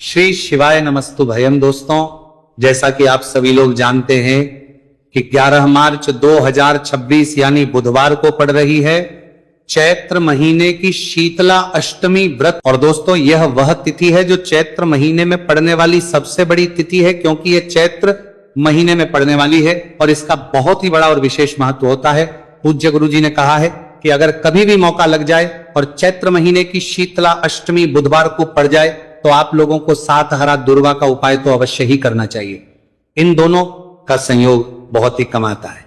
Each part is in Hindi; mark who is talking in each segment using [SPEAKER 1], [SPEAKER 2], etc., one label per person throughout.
[SPEAKER 1] श्री शिवाय नमस्तु भयम। दोस्तों, जैसा कि आप सभी लोग जानते हैं कि 11 मार्च 2026 यानी बुधवार को पड़ रही है चैत्र महीने की शीतला अष्टमी व्रत। और दोस्तों, यह वह तिथि है जो चैत्र महीने में पड़ने वाली सबसे बड़ी तिथि है, क्योंकि यह चैत्र महीने में पड़ने वाली है और इसका बहुत ही बड़ा और विशेष महत्व होता है। पूज्य गुरु जी ने कहा है कि अगर कभी भी मौका लग जाए और चैत्र महीने की शीतला अष्टमी बुधवार को पड़ जाए तो आप लोगों को 7 हरा दुर्वा का उपाय तो अवश्य ही करना चाहिए। इन दोनों का संयोग बहुत ही कम आता है।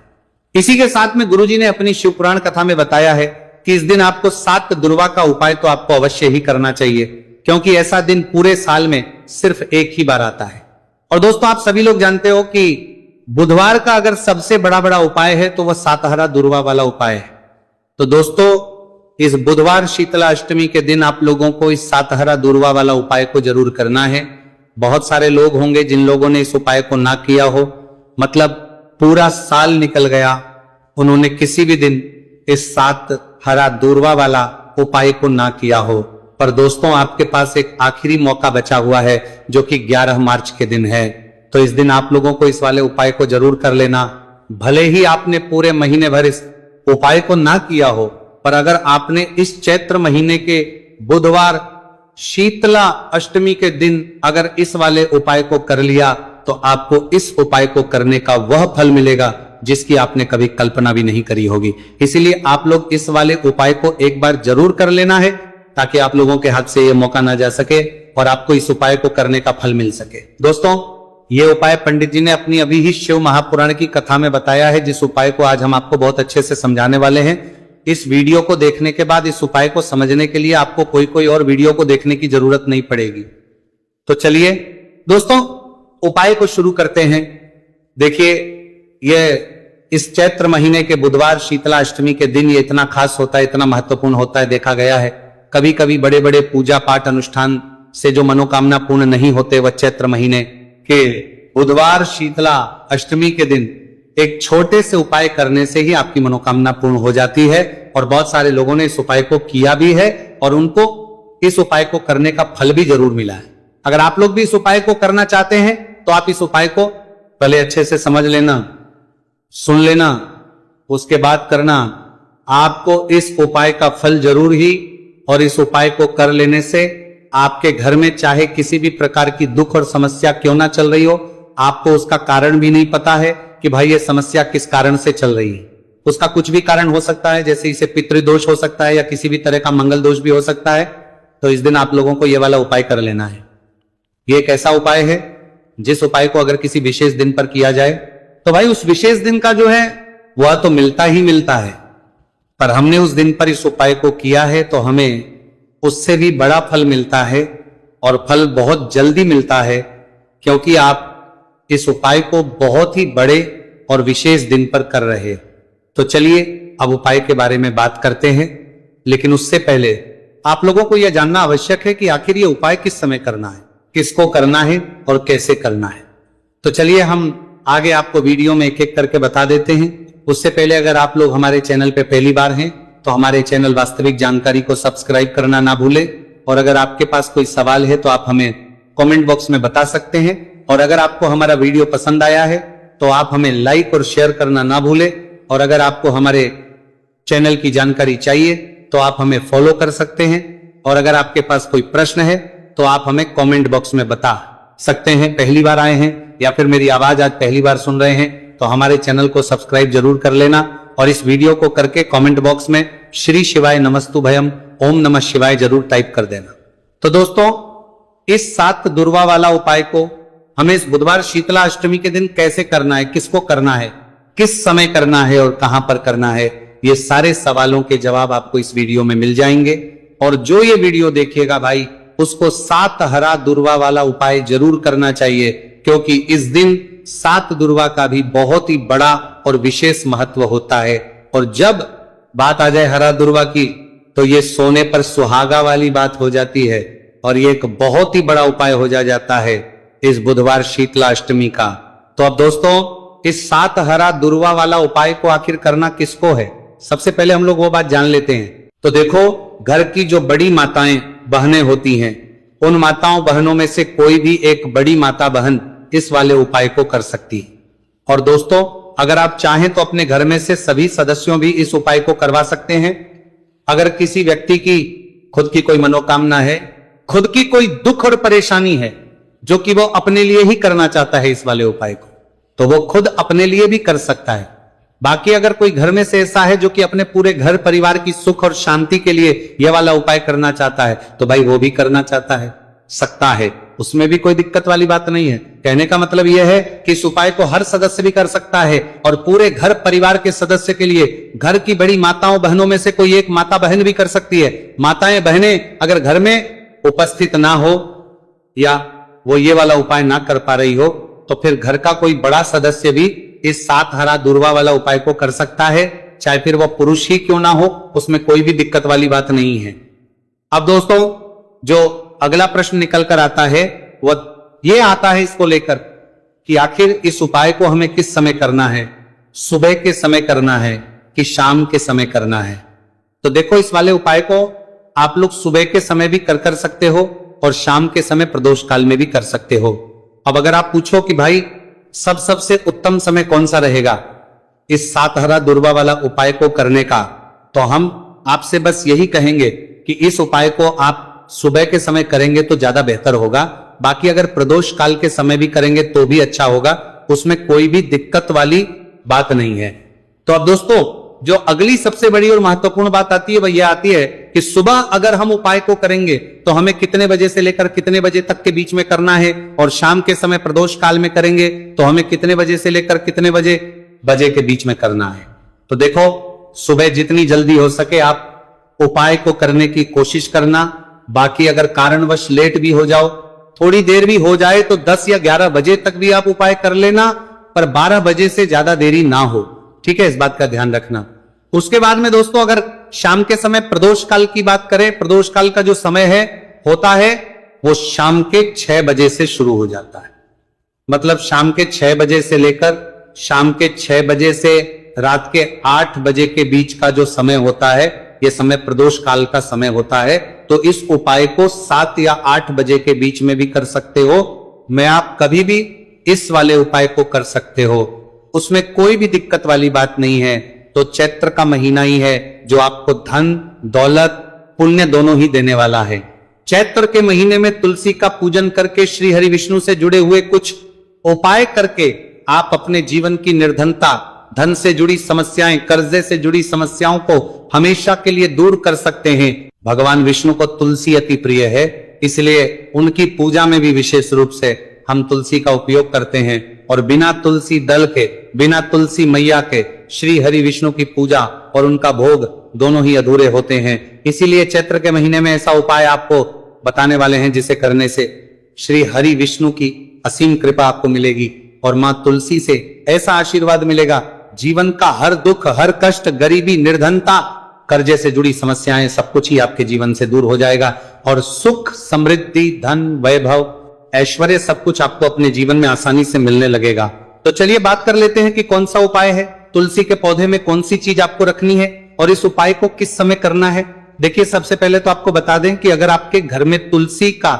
[SPEAKER 1] इसी के साथ में गुरुजी ने अपनी शिव पुराण कथा में बताया है कि इस दिन आपको 7 दुर्वा का उपाय तो आपको अवश्य ही करना चाहिए, क्योंकि ऐसा दिन पूरे साल में सिर्फ एक ही बार आता है। और दोस्तों, आप सभी लोग जानते हो कि बुधवार का अगर सबसे बड़ा उपाय है तो वह 7 हरा दुर्वा वाला उपाय है। तो दोस्तों, इस बुधवार शीतला अष्टमी के दिन आप लोगों को इस 7 हरा दुर्वा वाला उपाय को जरूर करना है। बहुत सारे लोग होंगे जिन लोगों ने इस उपाय को ना किया हो, मतलब पूरा साल निकल गया, उन्होंने किसी भी दिन इस 7 हरा दुर्वा वाला उपाय को ना किया हो। पर दोस्तों, आपके पास एक आखिरी मौका बचा हुआ है जो कि 11 मार्च के दिन है। तो इस दिन आप लोगों को इस वाले उपाय को जरूर कर लेना। भले ही आपने पूरे महीने भर इस उपाय को ना किया हो, पर अगर आपने इस चैत्र महीने के बुधवार शीतला अष्टमी के दिन अगर इस वाले उपाय को कर लिया तो आपको इस उपाय को करने का वह फल मिलेगा जिसकी आपने कभी कल्पना भी नहीं करी होगी। इसीलिए आप लोग इस वाले उपाय को एक बार जरूर कर लेना है, ताकि आप लोगों के हाथ से यह मौका ना जा सके और आपको इस उपाय को करने का फल मिल सके। दोस्तों, यह उपाय पंडित जी ने अपनी अभी ही शिव महापुराण की कथा में बताया है, जिस उपाय को आज हम आपको बहुत अच्छे से समझाने वाले हैं। इस वीडियो को देखने के बाद इस उपाय को समझने के लिए आपको कोई और वीडियो को देखने की जरूरत नहीं पड़ेगी। तो चलिए दोस्तों, उपाय को शुरू करते हैं। देखिए, यह इस चैत्र महीने के बुधवार शीतला अष्टमी के दिन ये इतना खास होता है, इतना महत्वपूर्ण होता है। देखा गया है कभी कभी बड़े बड़े पूजा पाठ अनुष्ठान से जो मनोकामना पूर्ण नहीं होते, वह चैत्र महीने के बुधवार शीतला अष्टमी के दिन एक छोटे से उपाय करने से ही आपकी मनोकामना पूर्ण हो जाती है। और बहुत सारे लोगों ने इस उपाय को किया भी है और उनको इस उपाय को करने का फल भी जरूर मिला है। अगर आप लोग भी इस उपाय को करना चाहते हैं तो आप इस उपाय को पहले अच्छे से समझ लेना, सुन लेना, उसके बाद करना। आपको इस उपाय का फल जरूर ही, और इस उपाय को कर लेने से आपके घर में चाहे किसी भी प्रकार की दुख और समस्या क्यों ना चल रही हो, आपको उसका कारण भी नहीं पता है कि भाई ये समस्या किस कारण से चल रही है। उसका कुछ भी कारण हो सकता है, जैसे इसे पितृदोष हो सकता है या किसी भी तरह का मंगल दोष भी हो सकता है। तो इस दिन आप लोगों को यह वाला उपाय कर लेना है। ये एक ऐसा उपाय है जिस उपाय को अगर किसी विशेष दिन पर किया जाए तो भाई उस विशेष दिन का जो है वह तो मिलता ही मिलता है, पर हमने उस दिन पर इस उपाय को किया है तो हमें उससे भी बड़ा फल मिलता है, और फल बहुत जल्दी मिलता है, क्योंकि आप इस उपाय को बहुत ही बड़े और विशेष दिन पर कर रहे। तो चलिए अब उपाय के बारे में बात करते हैं, लेकिन उससे पहले आप लोगों को यह जानना आवश्यक है कि आखिर ये उपाय किस समय करना है, किसको करना है और कैसे करना है। तो चलिए हम आगे आपको वीडियो में एक एक करके बता देते हैं। उससे पहले अगर आप लोग हमारे चैनल पे पहली बार हैं तो हमारे चैनल वास्तविक जानकारी को सब्सक्राइब करना ना भूलें, और अगर आपके पास कोई सवाल है तो आप हमें कमेंट बॉक्स में बता सकते हैं। और अगर आपको हमारा वीडियो पसंद आया है तो आप हमें लाइक और शेयर करना ना भूलें, और अगर आपको हमारे चैनल की जानकारी चाहिए तो आप हमें फॉलो कर सकते हैं, और अगर आपके पास कोई प्रश्न है तो आप हमें कमेंट बॉक्स में बता सकते हैं। पहली बार आए हैं या फिर मेरी आवाज आज पहली बार सुन रहे हैं तो हमारे चैनल को सब्सक्राइब जरूर कर लेना, और इस वीडियो को करके कमेंट बॉक्स में श्री शिवाय नमस्तु भयम ओम नमः शिवाय जरूर टाइप कर देना। तो दोस्तों, इस 7 दुर्वा वाला उपाय को हमें इस बुधवार शीतला अष्टमी के दिन कैसे करना है, किसको करना है, किस समय करना है और कहां पर करना है, ये सारे सवालों के जवाब आपको इस वीडियो में मिल जाएंगे। और जो ये वीडियो देखेगा भाई उसको 7 हरा दुर्वा वाला उपाय जरूर करना चाहिए, क्योंकि इस दिन 7 दुर्वा का भी बहुत ही बड़ा और विशेष महत्व होता है। और जब बात आ जाए हरा दुर्वा की तो ये सोने पर सुहागा वाली बात हो जाती है, और ये एक बहुत ही बड़ा उपाय हो जाता है इस बुधवार शीतला अष्टमी का। तो अब दोस्तों, इस 7 हरा दुर्वा वाला उपाय को आखिर करना किसको है, सबसे पहले हम लोग वो बात जान लेते हैं। तो देखो, घर की जो बड़ी माताएं बहनें होती हैं उन माताओं बहनों में से कोई भी एक बड़ी माता बहन इस वाले उपाय को कर सकती है। और दोस्तों, अगर आप चाहें तो अपने घर में से सभी सदस्यों भी इस उपाय को करवा सकते हैं। अगर किसी व्यक्ति की खुद की कोई मनोकामना है, खुद की कोई दुख और परेशानी है जो कि वो अपने लिए ही करना चाहता है इस वाले उपाय को, तो वो खुद अपने लिए भी कर सकता है। बाकी अगर कोई घर में से ऐसा है जो कि अपने पूरे घर परिवार की सुख और शांति के लिए यह वाला उपाय करना चाहता है, तो भाई वो भी करना चाहता है, सकता है, उसमें भी कोई दिक्कत वाली बात नहीं है। कहने का मतलब यह है कि इस उपाय को हर सदस्य भी कर सकता है और पूरे घर परिवार के सदस्य के लिए घर की बड़ी माताओं बहनों में से कोई एक माता बहन भी कर सकती है। माताएं बहनें अगर घर में उपस्थित ना हो या वो ये वाला उपाय ना कर पा रही हो, तो फिर घर का कोई बड़ा सदस्य भी इस 7 हरा दूर्वा वाला उपाय को कर सकता है, चाहे फिर वह पुरुष ही क्यों ना हो, उसमें कोई भी दिक्कत वाली बात नहीं है। अब दोस्तों, जो अगला प्रश्न निकल कर आता है वह यह आता है इसको लेकर कि आखिर इस उपाय को हमें किस समय करना है, सुबह के समय करना है कि शाम के समय करना है। तो देखो, इस वाले उपाय को आप लोग सुबह के समय भी कर सकते हो और शाम के समय प्रदोष काल में भी कर सकते हो। अब अगर आप पूछो कि भाई सबसे उत्तम समय कौन सा रहेगा इस 7 हरा दूर्वा वाला उपाय को करने का, तो हम आपसे बस यही कहेंगे कि इस उपाय को आप सुबह के समय करेंगे तो ज्यादा बेहतर होगा। बाकी अगर प्रदोष काल के समय भी करेंगे तो भी अच्छा होगा, उसमें कोई भी दिक्कत वाली बात नहीं है। तो अब दोस्तों, जो अगली सबसे बड़ी और महत्वपूर्ण बात आती है वह यह आती है कि सुबह अगर हम उपाय को करेंगे तो हमें कितने बजे से लेकर कितने बजे तक के बीच में करना है, और शाम के समय प्रदोष काल में करेंगे तो हमें कितने बजे से लेकर कितने बजे के बीच में करना है। तो देखो, सुबह जितनी जल्दी हो सके आप उपाय को करने की कोशिश करना। बाकी अगर कारणवश लेट भी हो जाओ, थोड़ी देर भी हो जाए, तो 10 या 11 बजे तक भी आप उपाय कर लेना, पर 12 बजे से ज्यादा देरी ना हो, ठीक है, इस बात का ध्यान रखना। उसके बाद में दोस्तों, अगर शाम के समय प्रदोष काल की बात करें, प्रदोष काल का जो समय है होता है वो शाम के 6 बजे से शुरू हो जाता है। मतलब शाम के 6 बजे से लेकर शाम के 6 बजे से रात के 8 बजे के बीच का जो समय होता है, यह समय प्रदोष काल का समय होता है। तो इस उपाय को 7 या 8 बजे के बीच में भी कर सकते हो। मैं आप कभी भी इस वाले उपाय को कर सकते हो, उसमें कोई भी दिक्कत वाली बात नहीं है। तो चैत्र का महीना ही है जो आपको धन, दौलत, पुण्य दोनों ही देने वाला है। चैत्र के महीने में तुलसी का पूजन करके, श्री हरि विष्णु से जुड़े हुए कुछ उपाय करके आप अपने जीवन की निर्धनता, धन से जुड़ी समस्याएं, कर्जे से जुड़ी समस्याओं को हमेशा के लिए दूर कर सकते हैं। भगवान विष्णु को तुलसी अति प्रिय है, इसलिए उनकी पूजा में भी विशेष रूप से हम तुलसी का उपयोग करते हैं। और बिना तुलसी दल के, बिना तुलसी मैया के श्री हरि विष्णु की पूजा और उनका भोग दोनों ही अधूरे होते हैं। इसीलिए चैत्र के महीने में ऐसा उपाय आपको बताने वाले हैं जिसे करने से श्री हरि विष्णु की असीम कृपा आपको मिलेगी और मां तुलसी से ऐसा आशीर्वाद मिलेगा, जीवन का हर दुख, हर कष्ट, गरीबी, निर्धनता, कर्जे से जुड़ी समस्याएं, सब कुछ ही आपके जीवन से दूर हो जाएगा और सुख, समृद्धि, धन, वैभव, ऐश्वर्य सब कुछ आपको अपने जीवन में आसानी से मिलने लगेगा। तो चलिए बात कर लेते हैं कि कौन सा उपाय है, तुलसी के पौधे में कौन सी चीज आपको रखनी है और इस उपाय को किस समय करना है। देखिए, सबसे पहले तो आपको बता दें कि अगर आपके घर में तुलसी का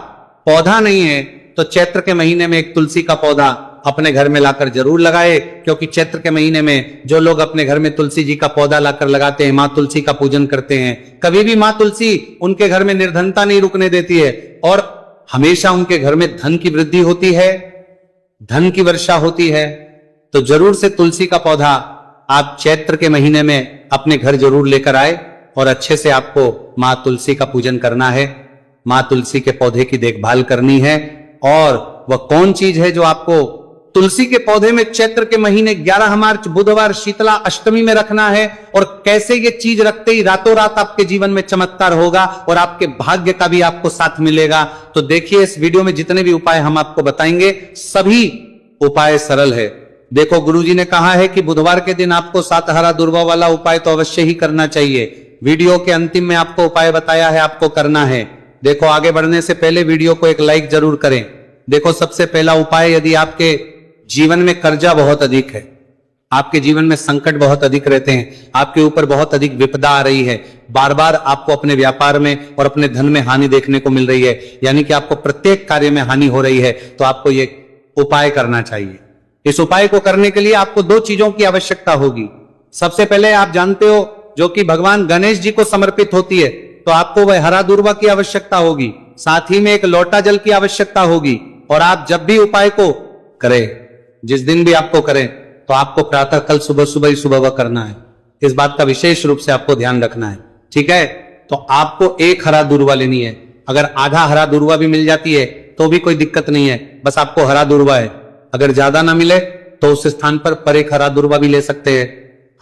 [SPEAKER 1] पौधा नहीं है तो चैत्र के महीने में एक तुलसी का पौधा अपने घर में लाकर जरूर लगाए, क्योंकि चैत्र के महीने में जो लोग अपने घर में तुलसी जी का पौधा लाकर लगाते हैं, मां तुलसी का पूजन करते हैं, कभी भी मां तुलसी उनके घर में निर्धनता नहीं रुकने देती है और हमेशा उनके घर में धन की वृद्धि होती है, धन की वर्षा होती है। तो जरूर से तुलसी का पौधा आप चैत्र के महीने में अपने घर जरूर लेकर आए और अच्छे से आपको मां तुलसी का पूजन करना है, मां तुलसी के पौधे की देखभाल करनी है। और वह कौन चीज है जो आपको तुलसी के पौधे में चैत्र के महीने 11 मार्च बुधवार शीतला अष्टमी में रखना है, और कैसे ये चीज रखते ही रातों रात आपके जीवन में चमत्कार होगा और आपके भाग्य का भी आपको साथ मिलेगा। तो देखिए, इस वीडियो में जितने भी उपाय हम आपको बताएंगे सभी उपाय सरल है। देखो, गुरुजी ने कहा है कि बुधवार के दिन आपको 7 हरा दूर्वा वाला उपाय तो अवश्य ही करना चाहिए। वीडियो के अंतिम में आपको उपाय बताया है, आपको करना है। देखो, आगे बढ़ने से पहले वीडियो को एक लाइक जरूर करें। देखो, सबसे पहला उपाय, यदि आपके जीवन में कर्जा बहुत अधिक है, आपके जीवन में संकट बहुत अधिक रहते हैं, आपके ऊपर बहुत अधिक विपदा आ रही है, बार बार आपको अपने व्यापार में और अपने धन में हानि देखने को मिल रही है, यानी कि आपको प्रत्येक कार्य में हानि हो रही है, तो आपको ये उपाय करना चाहिए। इस उपाय को करने के लिए आपको दो चीजों की आवश्यकता होगी। सबसे पहले आप जानते हो जो कि भगवान गणेश जी को समर्पित होती है, तो आपको वह हरा दूर्वा की आवश्यकता होगी, साथ ही में एक लोटा जल की आवश्यकता होगी। और आप जब भी उपाय को करें, जिस दिन भी आपको करें, तो आपको प्रातः कल सुबह सुबह ही सुबह करना है। इस बात का विशेष रूप से आपको ध्यान रखना है, ठीक है। तो आपको एक हरा दूर्वा लेनी है। अगर आधा हरा दूर्वा भी मिल जाती है तो भी कोई दिक्कत नहीं है, बस आपको हरा दूर्वा है। अगर ज्यादा ना मिले तो उस स्थान पर एक हरा दूर्वा भी ले सकते हैं।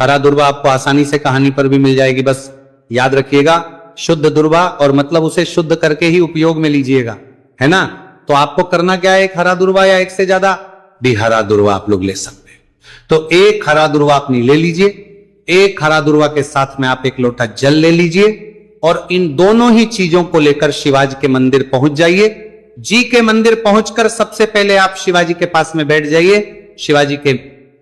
[SPEAKER 1] हरा दूर्वा आपको आसानी से कहानी पर भी मिल जाएगी। बस याद रखिएगा, शुद्ध दूर्वा, और मतलब उसे शुद्ध करके ही उपयोग में लीजिएगा, है ना। तो आपको करना क्या है, एक हरा दूर्वा या एक से ज्यादा भी हरा दूर्वा आप लोग ले सकते हैं। तो एक हरा दूर्वा अपनी ले लीजिए, एक हरा दूर्वा के साथ में आप एक लोटा जल ले लीजिए, और इन दोनों ही चीजों को लेकर शिवाजी के मंदिर पहुंच जाइए। जी के मंदिर पहुंचकर सबसे पहले आप शिवाजी के पास में बैठ जाइए। शिवाजी के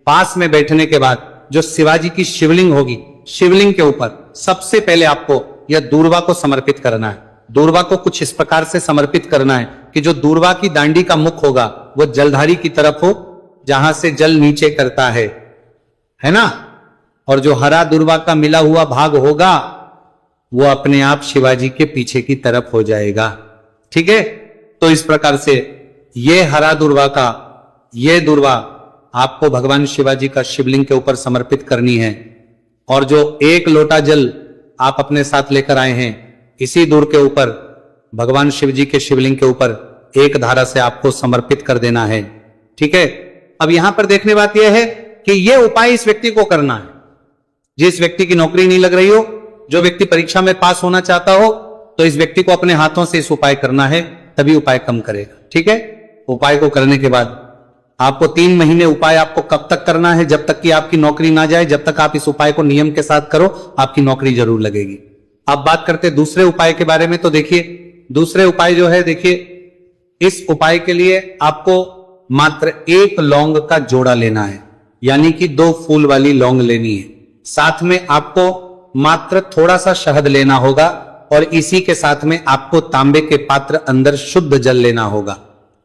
[SPEAKER 1] पास में बैठने के बाद जो शिवाजी की शिवलिंग होगी, शिवलिंग के ऊपर सबसे पहले आपको यह दूर्वा को समर्पित करना है। दूर्वा को कुछ इस प्रकार से समर्पित करना है कि जो दूर्वा की दांडी का मुख होगा वो जलधारी की तरफ हो, जहां से जल नीचे करता है ना। और जो हरा दूर्वा का मिला हुआ भाग होगा वो अपने आप शिवाजी के पीछे की तरफ हो जाएगा, ठीक है। तो इस प्रकार से ये हरा दूर्वा का ये दूर्वा आपको भगवान शिवाजी का शिवलिंग के ऊपर समर्पित करनी है। और जो एक लोटा जल आप अपने साथ लेकर आए हैं, इसी दूर के ऊपर भगवान शिव जी के शिवलिंग के ऊपर एक धारा से आपको समर्पित कर देना है, ठीक है। अब यहां पर देखने बात यह है कि यह उपाय इस व्यक्ति को करना है जिस व्यक्ति की नौकरी नहीं लग रही हो, जो व्यक्ति परीक्षा में पास होना चाहता हो, तो इस व्यक्ति को अपने हाथों से इस उपाय करना है, तभी उपाय काम करेगा, ठीक है। उपाय को करने के बाद आपको 3 महीने उपाय आपको कब तक करना है, जब तक कि आपकी नौकरी ना जाए। जब तक आप इस उपाय को नियम के साथ करो, आपकी नौकरी जरूर लगेगी। अब बात करते हैं दूसरे उपाय के बारे में। तो देखिए दूसरे उपाय जो है, देखिए इस उपाय के लिए आपको मात्र 1 लौंग का जोड़ा लेना है, यानी कि 2 फूल वाली लौंग लेनी है। साथ में आपको मात्र थोड़ा सा शहद लेना होगा, और इसी के साथ में आपको तांबे के पात्र अंदर शुद्ध जल लेना होगा।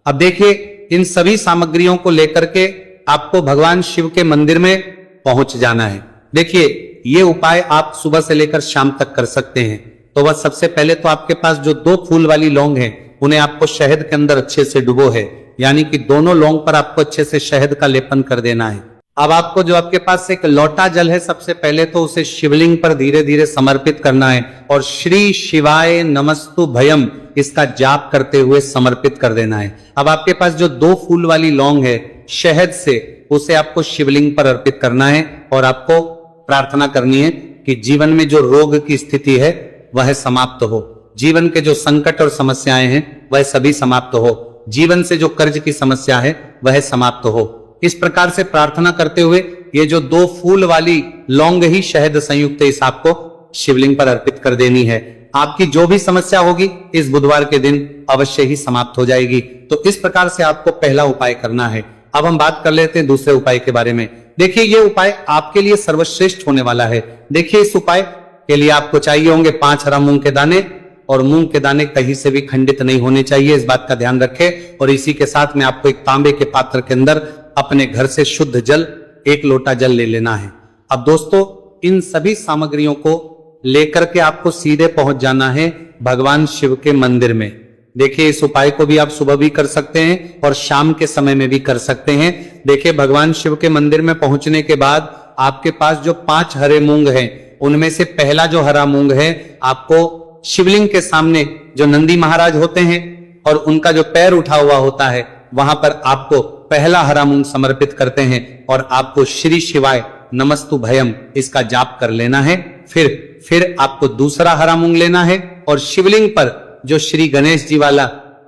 [SPEAKER 1] अब देखिए इन सभी सामग्रियों को लेकर के आपको भगवान शिव के मंदिर में पहुंच जाना है। देखिए ये उपाय आप सुबह से लेकर शाम तक कर सकते हैं। तो बस सबसे पहले तो आपके पास जो 2 फूल वाली लौंग है, उन्हें आपको शहद के अंदर अच्छे से डुबो है, यानी कि दोनों लौंग पर आपको अच्छे से शहद का लेपन कर देना है। अब आपको जो आपके पास एक लोटा जल है, सबसे पहले तो उसे शिवलिंग पर धीरे धीरे समर्पित करना है, और श्री शिवाय नमस्तु भयम इसका जाप करते हुए समर्पित कर देना है। अब आपके पास जो 2 फूल वाली लौंग है, शहद से उसे आपको शिवलिंग पर अर्पित करना है, और आपको प्रार्थना करनी है कि जीवन में जो रोग की स्थिति है वह समाप्त हो, जीवन के जो संकट और समस्याएं हैं वह सभी समाप्त हो, जीवन से जो कर्ज की समस्या है वह समाप्त हो। इस प्रकार से प्रार्थना करते हुए ये जो 2 फूल वाली लौंग ही शहद संयुक्त इस आपको शिवलिंग पर अर्पित कर देनी है। आपकी जो भी समस्या होगी इस बुधवार के दिन अवश्य ही समाप्त हो जाएगी। तो इस प्रकार से आपको पहला उपाय करना है। अब हम बात कर लेते हैं दूसरे उपाय के बारे में। देखिए ये उपाय आपके लिए सर्वश्रेष्ठ होने वाला है। देखिए इस उपाय के लिए आपको चाहिए होंगे 5 हरा मूंग के दाने, और मूंग के दाने कहीं से भी खंडित नहीं होने चाहिए, इस बात का ध्यान रखें। और इसी के साथ में आपको एक तांबे के पात्र के अंदर अपने घर से शुद्ध जल 1 लोटा जल ले लेना है। अब दोस्तों इन सभी सामग्रियों को लेकर के आपको सीधे पहुंच जाना है भगवान शिव के मंदिर में। देखिए इस उपाय को भी आप सुबह भी कर सकते हैं और शाम के समय में भी कर सकते हैं। देखिए भगवान शिव के मंदिर में पहुंचने के बाद आपके पास जो 5 हरे मूंग हैं, उनमें से पहला जो हरा मूंग है आपको शिवलिंग के सामने जो नंदी महाराज होते हैं और उनका जो पैर उठा हुआ होता है, वहां पर आपको पहला हरा मूंग समर्पित करते हैं और आपको श्री शिवाय नमस्तु भयम इसका जाप कर लेना है। फिर आपको दूसरा हरा मूंग लेना है और शिवलिंग पर जो श्री गणेश जी वाला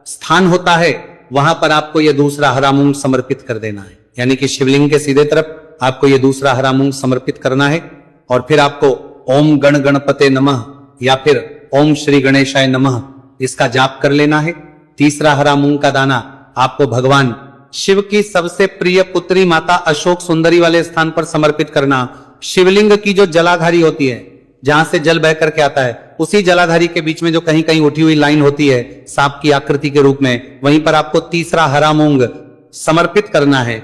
[SPEAKER 1] स्थान होता है वहां पर आपको यह दूसरा हरा मूंग समर्पित कर देना है। यानी कि शिवलिंग के सीधे तरफ आपको यह दूसरा हरा मूंग समर्पित करना है और फिर आपको ओम गण गणपते नमः या फिर ओम श्री गणेशाय नमः इसका जाप कर लेना है। तीसरा हरा मूंग का दाना आपको भगवान शिव की सबसे प्रिय पुत्री माता अशोक सुंदरी वाले स्थान पर समर्पित करना। शिवलिंग की जो जलाधारी होती है, जहां से जल बह करके आता है, उसी जलाधारी के बीच में जो कहीं कहीं उठी हुई लाइन होती है सांप की आकृति के रूप में, वहीं पर आपको तीसरा हरा मूंग समर्पित करना है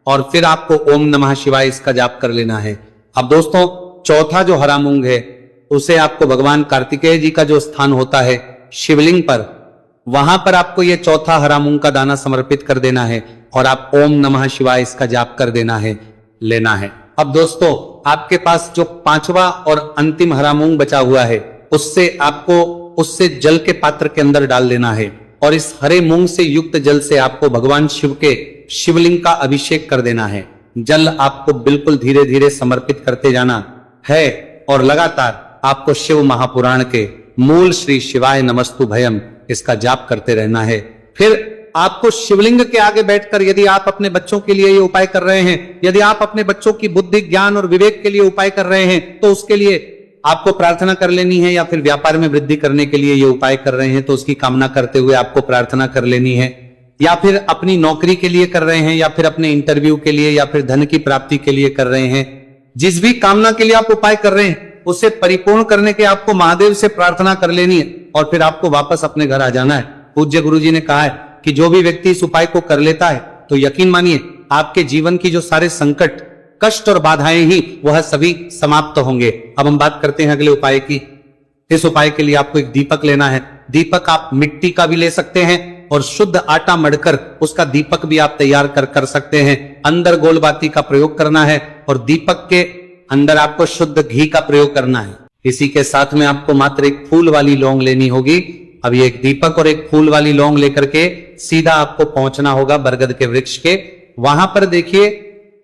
[SPEAKER 1] और फिर आपको ओम नमः शिवाय इसका जाप कर लेना है। अब दोस्तों, चौथा जो हरा मूंग है उसे आपको भगवान कार्तिकेय जी का जो स्थान होता है शिवलिंग पर, वहां पर आपको ये चौथा हरा मूंग का दाना समर्पित कर देना है और आप ओम नमः शिवाय इसका जाप कर देना है, लेना है। अब दोस्तों, आपके पास जो पांचवा और अंतिम हरा मूंग बचा हुआ है उससे जल के पात्र के अंदर डाल देना है और इस हरे मूंग से युक्त जल से आपको भगवान शिव के शिवलिंग का अभिषेक कर देना है। जल आपको बिल्कुल धीरे धीरे समर्पित करते जाना है और लगातार आपको शिव महापुराण के मूल श्री शिवाय नमस्तु भयम इसका जाप करते रहना है। फिर आपको शिवलिंग के आगे बैठकर, यदि आप अपने बच्चों के लिए ये उपाय कर रहे हैं, यदि आप अपने बच्चों की बुद्धि, ज्ञान और विवेक के लिए उपाय कर रहे हैं, तो उसके लिए आपको प्रार्थना कर लेनी है, या फिर व्यापार में वृद्धि करने के लिए ये उपाय कर रहे हैं तो उसकी कामना करते हुए आपको प्रार्थना कर लेनी है, या फिर अपनी नौकरी के लिए कर रहे हैं, या फिर अपने इंटरव्यू के लिए, या फिर धन की प्राप्ति के लिए कर रहे हैं। जिस भी कामना के लिए आप उपाय कर रहे हैं उसे परिपूर्ण करने के आपको महादेव से प्रार्थना कर लेनी है और फिर आपको वापस अपने घर आ जाना है। पूज्य गुरुजी ने कहा है कि जो भी व्यक्ति इस उपाय को कर लेता है तो यकीन मानिए आपके जीवन की जो सारे संकट, कष्ट और बाधाएं ही वह सभी समाप्त होंगे। अब हम बात करते हैं अगले उपाय की। इस उपाय के लिए आपको एक दीपक लेना है। दीपक आप मिट्टी का भी ले सकते हैं और शुद्ध आटा मढ़कर उसका दीपक भी आप तैयार कर सकते हैं। अंदर गोल बाती का प्रयोग करना है और दीपक के अंदर आपको शुद्ध घी का प्रयोग करना है। इसी के साथ में आपको मात्र एक फूल वाली लौंग लेनी होगी। अब ये एक दीपक और एक फूल वाली लौंग लेकर के सीधा आपको पहुंचना होगा बरगद के वृक्ष के। वहां पर देखिए,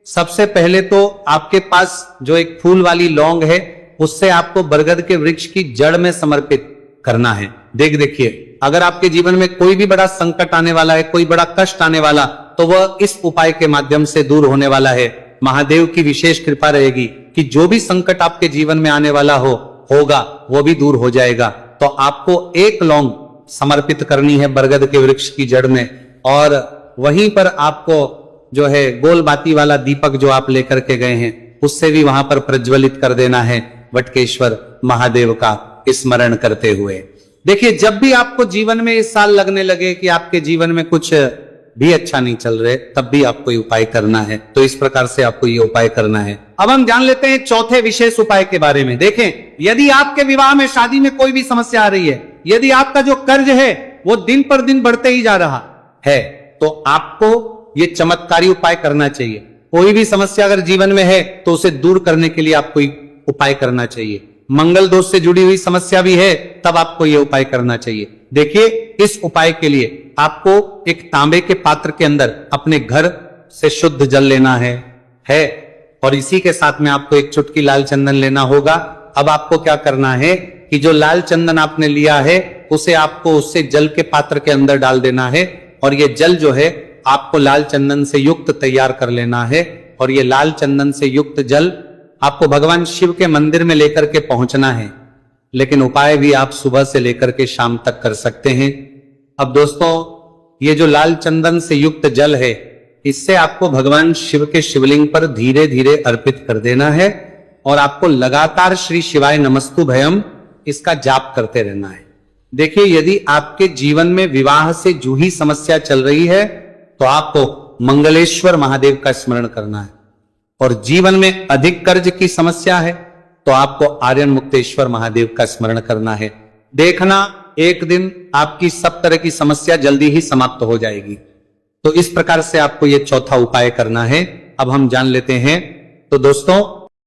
[SPEAKER 1] सबसे पहले तो आपके पास जो एक फूल वाली लौंग है उससे आपको बरगद के वृक्ष की जड़ में समर्पित करना है। देखिए, अगर आपके जीवन में कोई भी बड़ा संकट आने वाला है, कोई बड़ा कष्ट आने वाला, तो वह इस उपाय के माध्यम से दूर होने वाला है। महादेव की विशेष कृपा रहेगी कि जो भी संकट आपके जीवन में आने वाला होगा वो भी दूर हो जाएगा। तो आपको एक लौंग समर्पित करनी है बरगद के वृक्ष की जड़ में और वहीं पर आपको जो है गोल बाती वाला दीपक जो आप लेकर के गए हैं उससे भी वहां पर प्रज्वलित कर देना है वटकेश्वर महादेव का स्मरण करते हुए। देखिए, जब भी आपको जीवन में इस साल लगने लगे कि आपके जीवन में कुछ भी अच्छा नहीं चल रहे, तब भी आपको ये उपाय करना है। तो इस प्रकार से आपको ये उपाय करना है। अब हम जान लेते हैं चौथे विशेष उपाय के बारे में। देखें, यदि आपके विवाह में, शादी में कोई भी समस्या आ रही है, यदि आपका जो कर्ज है वो दिन पर दिन बढ़ते ही जा रहा है, तो आपको ये चमत्कारी उपाय करना चाहिए। कोई भी समस्या अगर जीवन में है तो उसे दूर करने के लिए आपको उपाय करना चाहिए। मंगल दोष से जुड़ी हुई समस्या भी है तब आपको यह उपाय करना चाहिए। देखिए, इस उपाय के लिए आपको एक तांबे के पात्र के अंदर अपने घर से शुद्ध जल लेना है और इसी के साथ में आपको एक चुटकी लाल चंदन लेना होगा। अब आपको क्या करना है कि जो लाल चंदन आपने लिया है उसे आपको उससे जल के पात्र के अंदर डाल देना है और ये जल जो है आपको लाल चंदन से युक्त तैयार कर लेना है और ये लाल चंदन से युक्त जल आपको भगवान शिव के मंदिर में लेकर के पहुंचना है। लेकिन उपाय भी आप सुबह से लेकर के शाम तक कर सकते हैं। अब दोस्तों, ये जो लाल चंदन से युक्त जल है इससे आपको भगवान शिव के शिवलिंग पर धीरे धीरे अर्पित कर देना है और आपको लगातार श्री शिवाय नमस्तु भयम इसका जाप करते रहना है। देखिए, यदि आपके जीवन में विवाह से जूही समस्या चल रही है तो आपको मंगलेश्वर महादेव का स्मरण करना है और जीवन में अधिक कर्ज की समस्या है तो आपको आर्यन मुक्तेश्वर महादेव का स्मरण करना है। देखना, एक दिन आपकी सब तरह की समस्या जल्दी ही समाप्त हो जाएगी। तो इस प्रकार से आपको यह चौथा उपाय करना है। अब हम जान लेते हैं। तो दोस्तों,